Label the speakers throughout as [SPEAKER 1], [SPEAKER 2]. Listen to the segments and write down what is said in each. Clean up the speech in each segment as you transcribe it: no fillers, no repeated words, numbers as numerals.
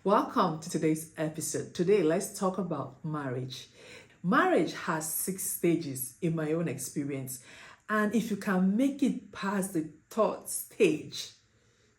[SPEAKER 1] Welcome to today's episode. Today, let's talk about marriage. Marriage has 6 stages in my own experience, and if you can make it past the third stage,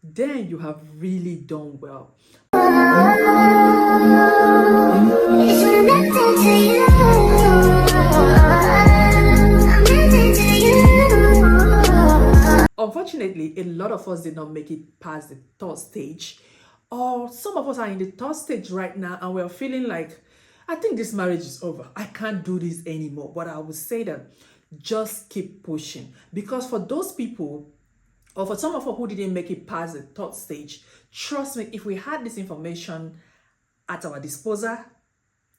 [SPEAKER 1] then you have really done well. Unfortunately, a lot of us did not make it past the third stage, or some of us are in the third stage right now and we're feeling like, I think this marriage is over. I can't do this anymore. But I would say that just keep pushing, because for those people, or for some of us who didn't make it past the third stage, trust me, if we had this information at our disposal,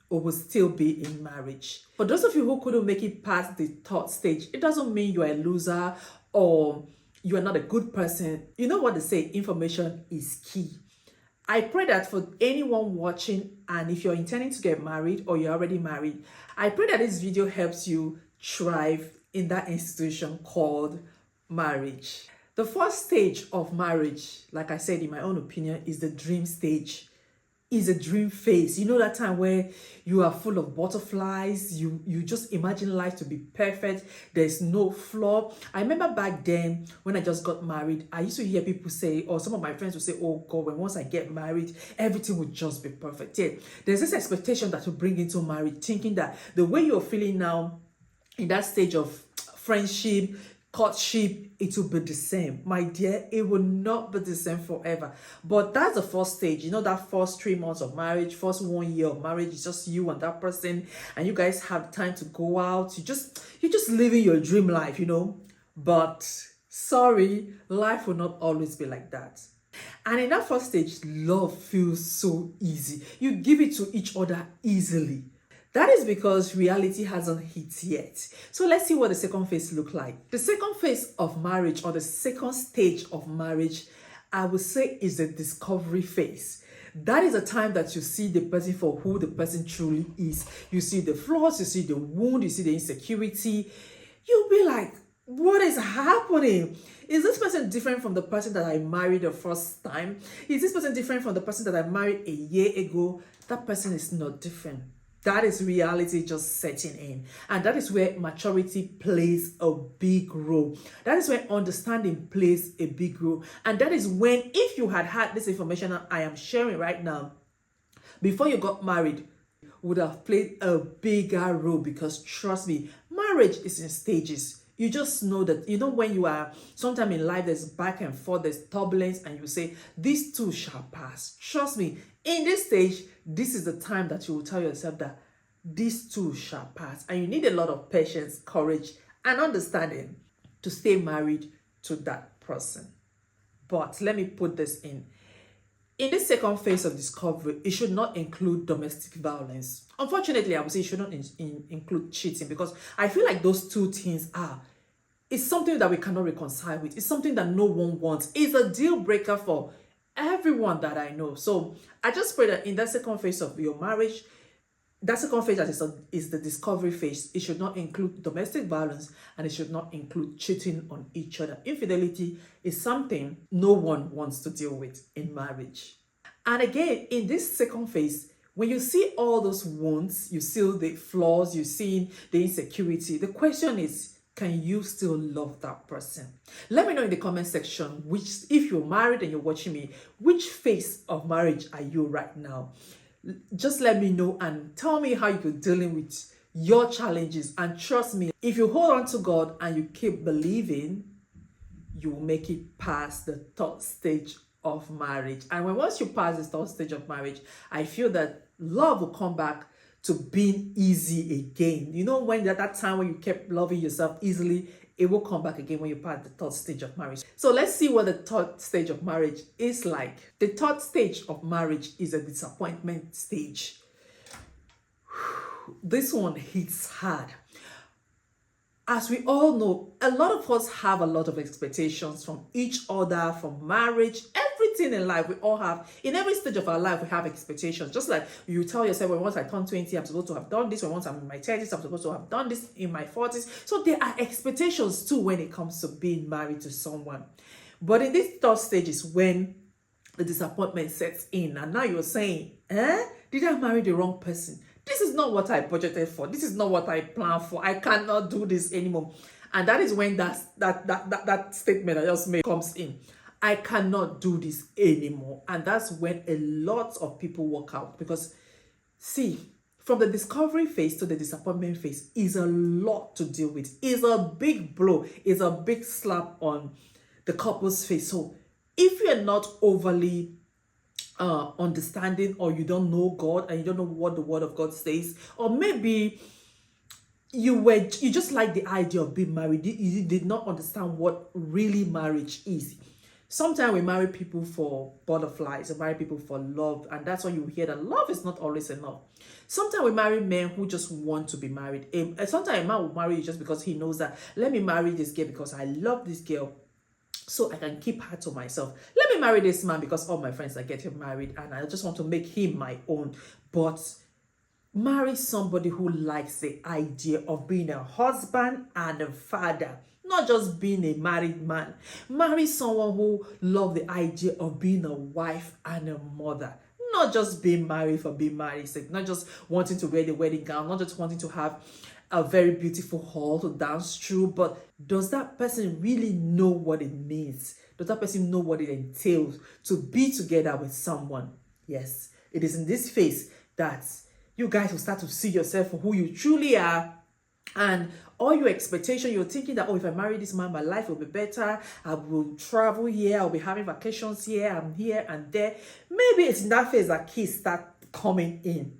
[SPEAKER 1] we will still be in marriage. For those of you who couldn't make it past the third stage, it doesn't mean you're a loser or you are not a good person. You know what they say, information is key. I pray that for anyone watching, and if you're intending to get married or you're already married, I pray that this video helps you thrive in that institution called marriage. The first stage of marriage, like I said, in my own opinion, is the dream stage. Is a dream phase. You know, that time where you are full of butterflies, you just imagine life to be perfect, there's no flaw. I remember back then when I just got married, I used to hear people say, or some of my friends would say, oh God, when once I get married, everything would just be perfect. Yeah, there's this expectation that you bring into marriage, thinking that the way you're feeling now in that stage of friendship, courtship, it will be the same. My dear, it will not be the same forever. But that's the first stage. You know, that first 3 months of marriage, first 1 year of marriage, it's just you and that person, and you guys have time to go out. You're just living your dream life, you know. But sorry, life will not always be like that. And in that first stage, love feels so easy. You give it to each other easily. That is because reality hasn't hit yet. So let's see what the second phase look like. The second phase of marriage, or the second stage of marriage, I would say is the discovery phase. That is a time that you see the person for who the person truly is. You see the flaws, you see the wound, you see the insecurity. You'll be like, what is happening? Is this person different from the person that I married the first time? Is this person different from the person that I married a year ago? That person is not different. That is reality just setting in. And that is where maturity plays a big role. That is where understanding plays a big role. And that is when, if you had this information I am sharing right now, before you got married, would have played a bigger role. Because trust me, marriage is in stages. You just know that, you know, when you are, sometime in life, there's back and forth, there's turbulence, and you say, this too shall pass. Trust me, in this stage, this is the time that you will tell yourself that this too shall pass. And you need a lot of patience, courage, and understanding to stay married to that person. But let me put this in. In this second phase of discovery, it should not include domestic violence. Unfortunately, I would say it should not include cheating, because I feel like those two things it's something that we cannot reconcile with. It's something that no one wants. It's a deal breaker for everyone that I know. So I just pray that in that second phase of your marriage, that second phase that is the discovery phase, it should not include domestic violence, and it should not include cheating on each other. Infidelity is something no one wants to deal with in marriage. And again, in this second phase, when you see all those wounds, you see the flaws, you see the insecurity, the question is, can you still love that person? Let me know in the comment section, if you're married and you're watching me, which phase of marriage are you right now? Just let me know and tell me how you're dealing with your challenges. And trust me, if you hold on to God and you keep believing, you will make it past the third stage of marriage. And once you pass the third stage of marriage, I feel that love will come back to being easy again. You know, when that time when you kept loving yourself easily, it will come back again when you pass the third stage of marriage. So let's see what the third stage of marriage is like. The third stage of marriage is a disappointment stage. This one hits hard. As we all know, a lot of us have a lot of expectations from each other, from marriage, everything in life. We all have, in every stage of our life, we have expectations. Just like you tell yourself, when once I turn 20, I'm supposed to have done this. When once I'm in my 30s, I'm supposed to have done this in my 40s. So there are expectations too when it comes to being married to someone. But in this third stage is when the disappointment sets in, and now you're saying, did I marry the wrong person? This is not what I budgeted for. This is not what I planned for. I cannot do this anymore. And that is when that statement I just made comes in. I cannot do this anymore. And that's when a lot of people walk out. Because, see, from the discovery phase to the disappointment phase is a lot to deal with. It's a big blow. It's a big slap on the couple's face. So if you're not overly understanding, or you don't know God and you don't know what the word of God says, or maybe you just like the idea of being married, you did not understand what really marriage is. Sometimes we marry people for butterflies, we marry people for love, and that's why you hear that love is not always enough. Sometimes we marry men who just want to be married. Sometimes a man will marry you just because he knows that, let me marry this girl because I love this girl, so I can keep her to myself. Let me marry this man because all my friends are getting married and I just want to make him my own. But marry somebody who likes the idea of being a husband and a father, not just being a married man. Marry someone who loves the idea of being a wife and a mother, not just being married for being married sake, not just wanting to wear the wedding gown, not just wanting to have a very beautiful hall to dance through, but does that person really know what it means? Does that person know what it entails to be together with someone? Yes, it is in this phase that you guys will start to see yourself for who you truly are, and all your expectation, you're thinking that, oh, if I marry this man, my life will be better. I will travel here. I'll be having vacations here. I'm here and there. Maybe it's in that phase that kids start coming in,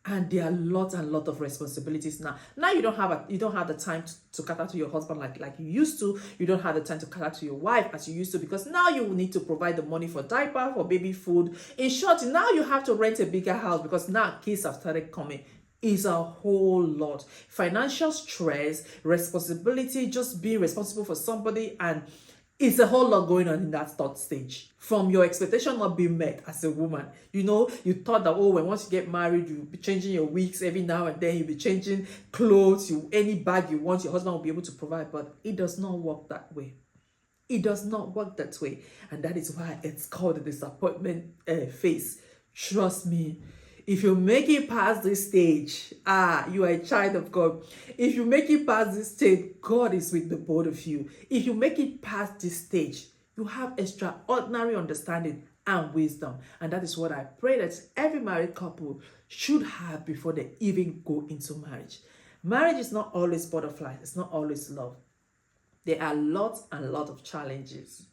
[SPEAKER 1] and there are lots and lots of responsibilities now. Now you don't have the time to cater to your husband like you used to. You don't have the time to cater to your wife as you used to, because now you will need to provide the money for diaper, for baby food. In short, now you have to rent a bigger house because now kids have started coming. Is a whole lot. Financial stress, responsibility, just being responsible for somebody, and it's a whole lot going on in that third stage. From your expectation not being met as a woman. You thought that, oh, once you get married, you'll be changing your wigs every now and then, you'll be changing clothes, any bag you want, your husband will be able to provide, but it does not work that way. It does not work that way. And that is why it's called the disappointment phase. Trust me. If you make it past this stage, you are a child of God. If you make it past this stage, God is with the both of you. If you make it past this stage, you have extraordinary understanding and wisdom. And that is what I pray that every married couple should have before they even go into marriage. Marriage is not always butterflies. It's not always love. There are lots and lots of challenges.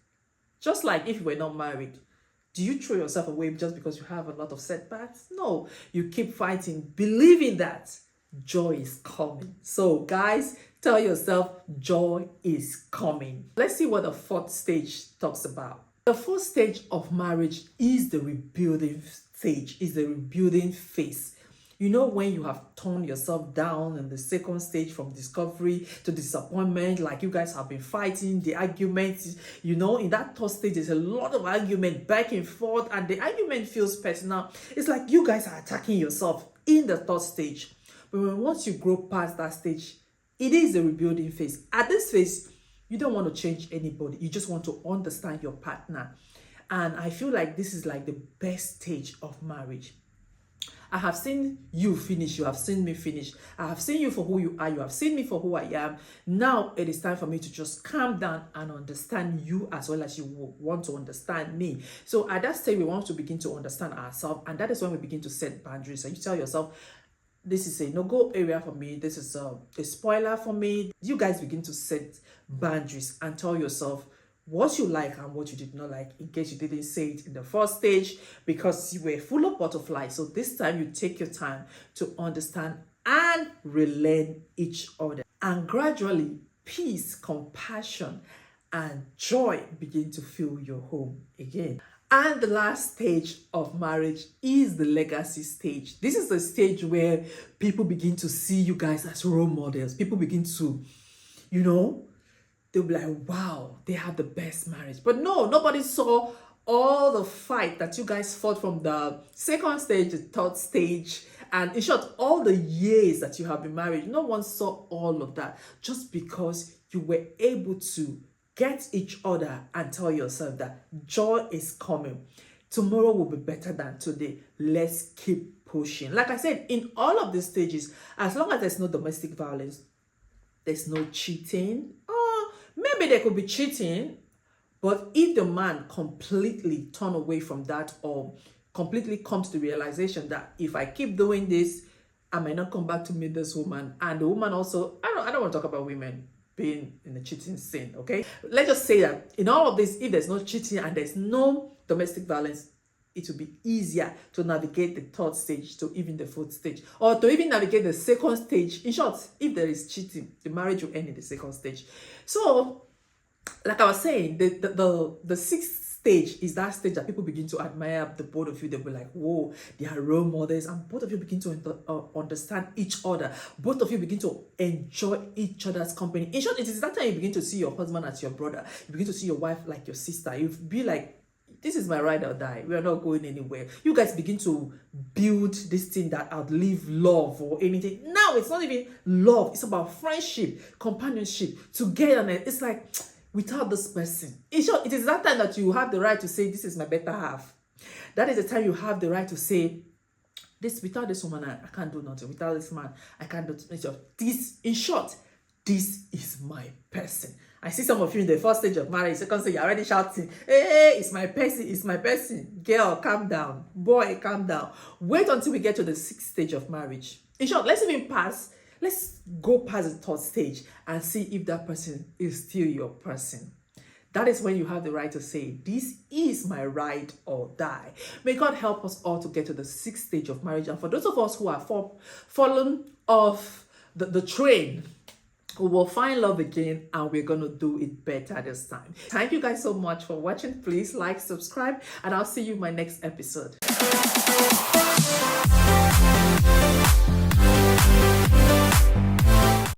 [SPEAKER 1] Just like if you were not married, do you throw yourself away just because you have a lot of setbacks? No, you keep fighting, believing that joy is coming. So guys, tell yourself joy is coming. Let's see what the fourth stage talks about. The fourth stage of marriage is the rebuilding stage, is the rebuilding phase. When you have torn yourself down in the second stage, from discovery to disappointment, like you guys have been fighting, the arguments, in that third stage, there's a lot of argument back and forth, and the argument feels personal. It's like you guys are attacking yourself in the third stage. But once you grow past that stage, it is the rebuilding phase. At this phase, you don't want to change anybody. You just want to understand your partner. And I feel like this is like the best stage of marriage. I have seen you finish. You have seen me finish. I have seen you for who you are. You have seen me for who I am. Now it is time for me to just calm down and understand you as well as you want to understand me. So at that stage, we want to begin to understand ourselves. And that is when we begin to set boundaries. So you tell yourself, this is a no-go area for me. This is a spoiler for me. You guys begin to set boundaries and tell yourself what you like and what you did not like, in case you didn't say it in the first stage, because you were full of butterflies. So this time you take your time to understand and relearn each other. And gradually, peace, compassion, and joy begin to fill your home again. And the last stage of marriage is the legacy stage. This is the stage where people begin to see you guys as role models. People begin to, they'll be like, wow, they have the best marriage. But no, nobody saw all the fight that you guys fought from the second stage, the third stage, and in short, all the years that you have been married. No one saw all of that, just because you were able to get each other and tell yourself that joy is coming. Tomorrow will be better than today. Let's keep pushing. Like I said, in all of these stages, as long as there's no domestic violence, there's no cheating. Oh, maybe there could be cheating, but if the man completely turn away from that or completely comes to the realization that if I keep doing this, I might not come back to meet this woman. And the woman also, I don't want to talk about women being in the cheating scene, okay? Let's just say that in all of this, if there's no cheating and there's no domestic violence, it will be easier to navigate the third stage to even the fourth stage, or to even navigate the second stage. In short, if there is cheating, the marriage will end in the second stage. So, like I was saying, the sixth stage is that stage that people begin to admire the both of you. They'll be like, whoa, they are role models, and both of you begin to understand each other. Both of you begin to enjoy each other's company. In short, it is that time you begin to see your husband as your brother. You begin to see your wife like your sister. You be like, this is my ride or die. We are not going anywhere. You guys begin to build this thing that outlive love or anything. Now it's not even love. It's about friendship, companionship, togetherness. It's like, without this person. In short, it is that time that you have the right to say, this is my better half. That is the time you have the right to say, this, without this woman, I can't do nothing. Without this man, I can't do nothing. This, in short, this is my person. I see some of you in the first stage of marriage, second stage, you're already shouting, hey, it's my person, it's my person. Girl, calm down. Boy, calm down. Wait until we get to the sixth stage of marriage. In short, let's go past the third stage and see if that person is still your person. That is when you have the right to say, this is my ride or die. May God help us all to get to the sixth stage of marriage. And for those of us who are fallen off the train, we will find love again, and we're going to do it better this time. Thank you guys so much for watching. Please like, subscribe, and I'll see you in my next episode.